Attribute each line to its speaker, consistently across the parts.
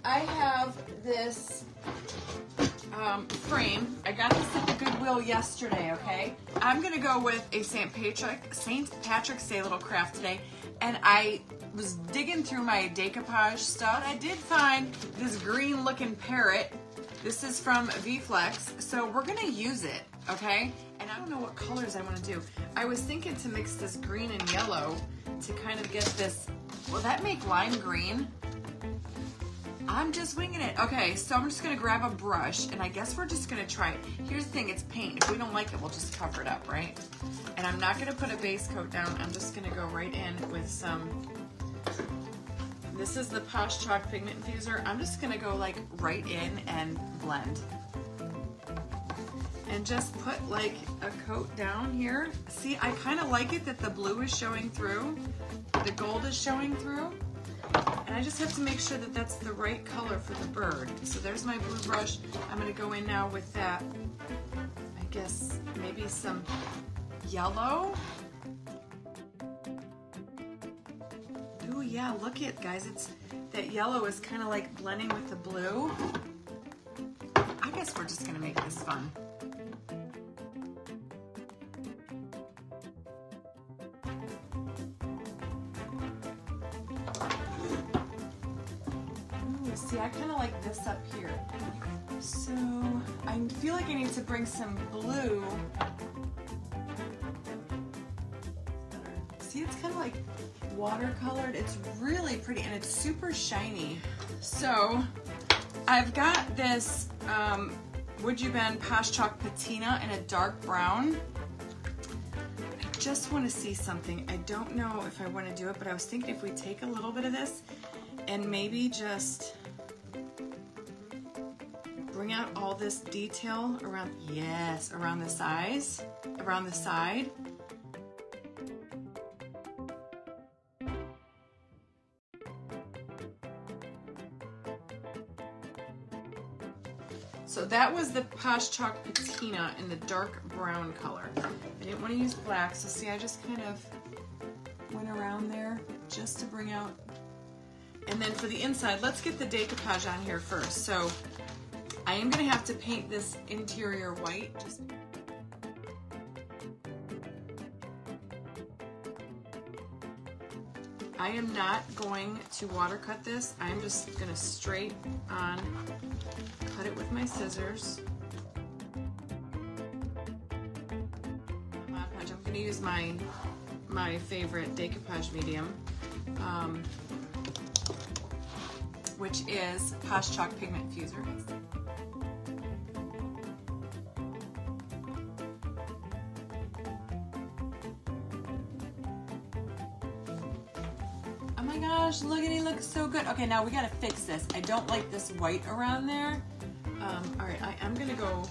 Speaker 1: I have this frame. I got this at the Goodwill yesterday, okay? I'm gonna go with a St. Patrick's Day little craft today, and I was digging through my decoupage stuff. I did find this green looking parrot. This is from V-Flex, so we're gonna use it, okay? And I don't know what colors I wanna do. I was thinking to mix this green and yellow to kind of get this, will that make lime green? I'm just winging it. Okay, so I'm just gonna grab a brush, and I guess we're just gonna try it. Here's the thing, it's paint. If we don't like it, we'll just cover it up, right? And I'm not gonna put a base coat down. I'm just gonna go right in with some, this is the Posh Chalk Pigment Infuser. I'm just gonna go like right in and blend. And just put like a coat down here. See, I kind of like it that the blue is showing through, the gold is showing through. And I just have to make sure that that's the right color for the bird. So there's my blue brush. I'm gonna go in now with that, I guess maybe some yellow. Ooh yeah, look it guys, it's, that yellow is kind of like blending with the blue. I guess we're just gonna make this fun. See, I kind of like this up here. So I feel like I need to bring some blue. See, it's kind of like watercolored. It's really pretty and it's super shiny. So I've got this Would You Bend Posh Chalk Patina in a dark brown. I just want to see something. I don't know if I want to do it, but I was thinking if we take a little bit of this and maybe just bring out all this detail around, yes, around the sides, around the side. So that was the Posh Chalk Patina in the dark brown color. I didn't want to use black, so see, I just kind of went around there just to bring out. And then for the inside, let's get the decoupage on here first. So I am going to have to paint this interior white. I am not going to watercut this. I'm just going to straight on cut it with my scissors. I'm going to use my favorite decoupage medium, which is Posh Chalk Pigment Infuser. Oh my gosh, look at it, looks so good. Okay, now we gotta fix this. I don't like this white around there. All right, I am gonna go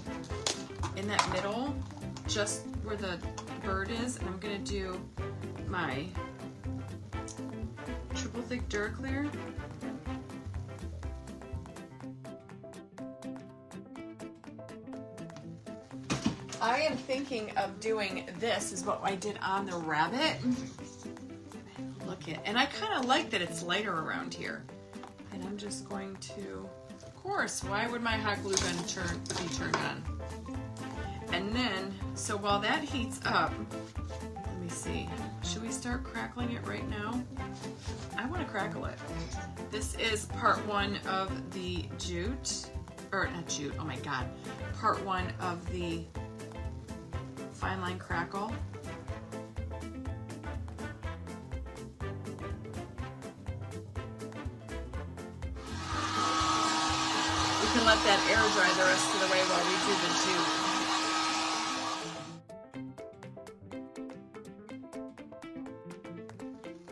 Speaker 1: in that middle, just where the bird is, and I'm gonna do my triple thick Duraclear. I am thinking of doing this, is what I did on the rabbit. Look it, and I kind of like that it's lighter around here. And I'm just going to, of course, why would my hot glue gun be turned on? And then, so while that heats up, let me see, should we start crackling it right now? I want to crackle it. This is part one of the jute, or not jute, oh my god, part one of the fine line crackle. We can let that air dry the rest of the way while we do the jute.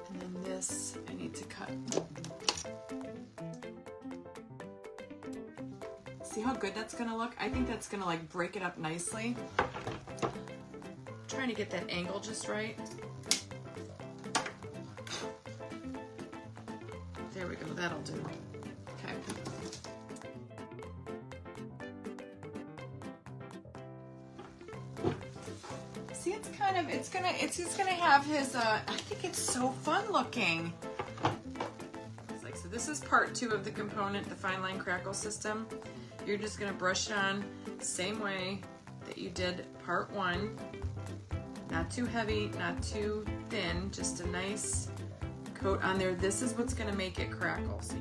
Speaker 1: And then this, I need to cut. See how good that's gonna look? I think that's gonna like break it up nicely. Trying to get that angle just right. There we go, that'll do. Okay. See, it's kind of, it's just gonna have his, I think it's so fun looking. It's like, so this is part 2 of the component, the fine line crackle system. You're just gonna brush it on the same way that you did part 1. Not too heavy, not too thin, just a nice coat on there. This is what's gonna make it crackle. So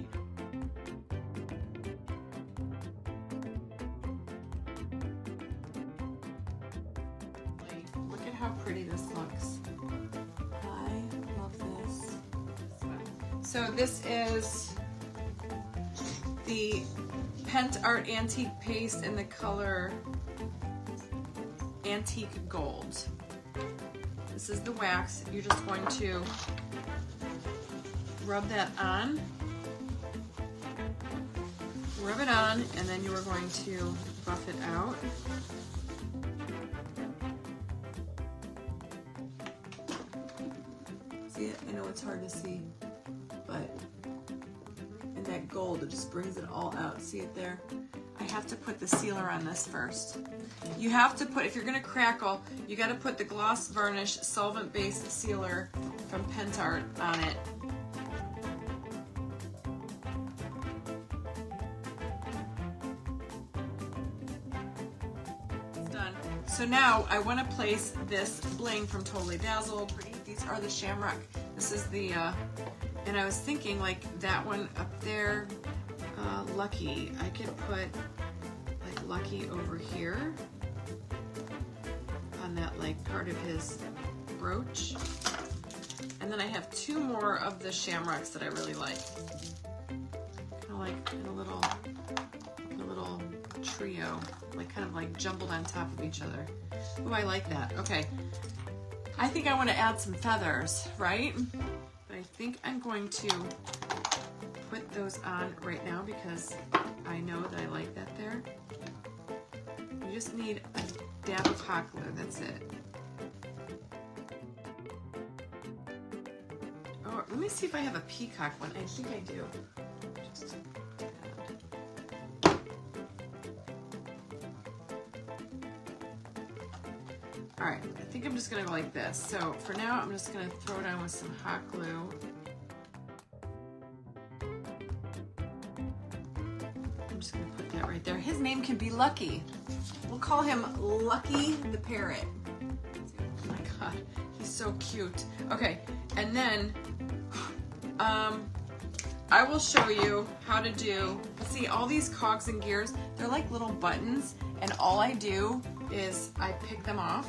Speaker 1: look at how pretty this looks. I love this. So this is the Pent Art Antique Paste in the color Antique Gold. This is the wax. You're just going to rub that on. Rub it on, and then you are going to buff it out. See it? I know it's hard to see, but and that gold, it just brings it all out. See it there? I have to put the sealer on this first. You have to put, if you're gonna crackle, you gotta put the gloss varnish solvent-based sealer from Pentart on it. It's done. So now I wanna place this bling from Totally Dazzled. These are the shamrock. This is the, and I was thinking like that one up there, Lucky. I could put like Lucky over here on that like part of his brooch. And then I have 2 more of the shamrocks that I really like. Kind of like in a little trio, like kind of like jumbled on top of each other. Oh, I like that. Okay. I think I want to add some feathers, right? But I think I'm going to put those on right now because I know that I like that there. You just need a dab of hot glue, that's it. Oh, let me see if I have a peacock one. I think I do. Just all right, I think I'm just gonna go like this. So for now, I'm just gonna throw it on with some hot glue. I'm just gonna put that right there. His name can be Lucky. We'll call him Lucky the Parrot. Oh my God, he's so cute. Okay, and then I will show you how to do, see all these cogs and gears, they're like little buttons, and all I do is I pick them off.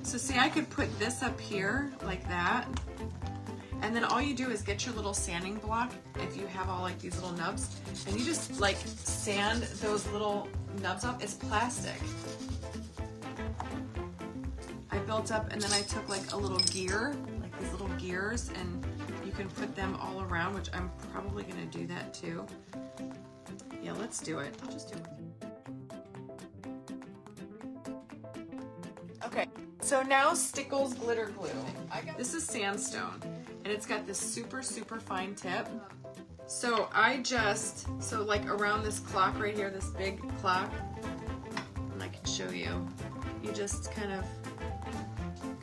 Speaker 1: So see, I could put this up here like that, and then all you do is get your little sanding block, if you have all like these little nubs, and you just like sand those little nubs off. It's plastic. I built up, and then I took like a little gear, like these little gears, and you can put them all around, which I'm probably gonna do that too. Yeah, let's do it. I'll just do it. Okay, so now Stickles glitter glue. This is sandstone, and it's got this super, super fine tip. So so like around this clock right here, this big clock, and I can show you, you just kind of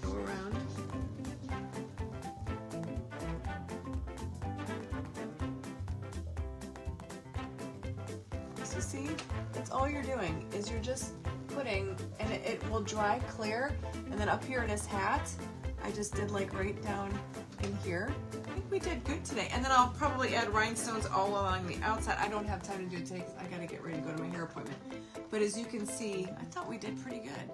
Speaker 1: go around. So see, that's all you're doing, is you're just putting, and it will dry clear, and then up here in his hat, I just did like right down in here. I think we did good today. And then I'll probably add rhinestones all along the outside. I don't have time to do it today because I gotta get ready to go to my hair appointment. But as you can see, I thought we did pretty good.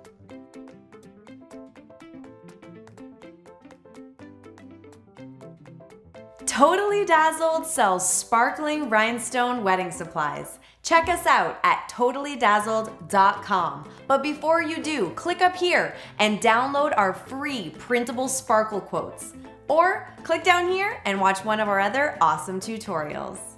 Speaker 2: Totally Dazzled sells sparkling rhinestone wedding supplies. Check us out at totallydazzled.com. But before you do, click up here and download our free Printable Sparkle Quotes. Or click down here and watch one of our other awesome tutorials.